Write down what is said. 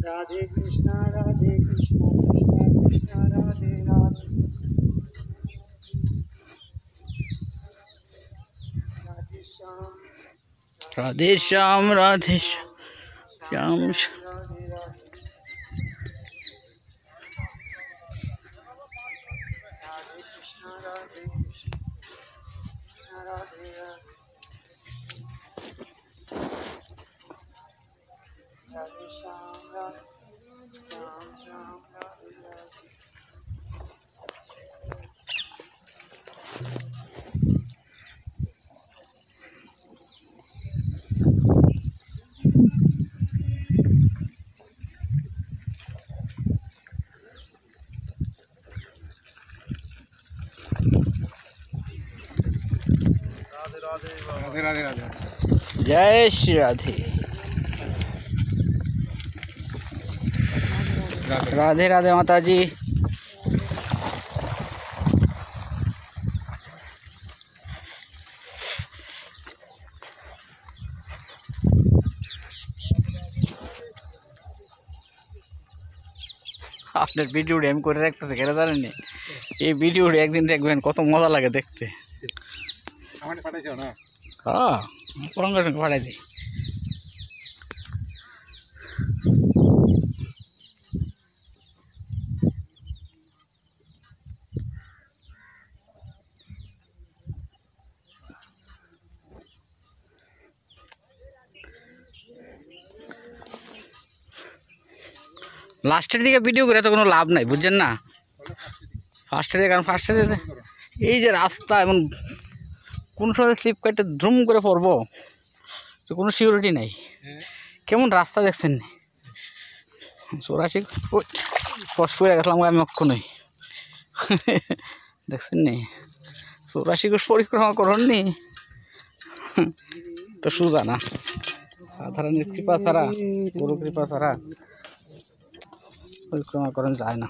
राधे कृष्णा कृष्णा कृष्णा राधे राधे राधे श्याम राधे श्याम राधे श्याम राधे राधे राधे कृष्णा राधे राधे राधे श्याम श्याम राधे राधे राधे राधे राधे जय श्री राधे राधे राधे माता जी। আপনার ভিডিওটা আমি করে রাখতেছি কেন জানেন? এই ভিডিওটা একদিন দেখবেন কত মজা লাগে দেখতে। আমার পাঠাইছো না? হ্যাঁ, পরঙ্গের সঙ্গে পাঠাই দিই। লাস্টের দিকে ভিডিও করে তো কোনো লাভ নাই, বুঝছেন না? ফার্স্টের দিকে, কারণ ফার্স্টের দিকে এই যে রাস্তা এমন কোন সময় স্লিপ কাটে ধুম করে পড়বো তো কোনো সিকিউরিটি নাই। কেমন রাস্তা দেখছেন না? চৌরাশি কষ্ট করে গেছিলাম আমি অক্ষণই দেখছেন নি? 84 কোষ পরিক্রমা করুননি তো সোজা না। সাধারণ কৃপা ছাড়া, গুরু কৃপা ছাড়া পরিক্রমা করেন যায় না।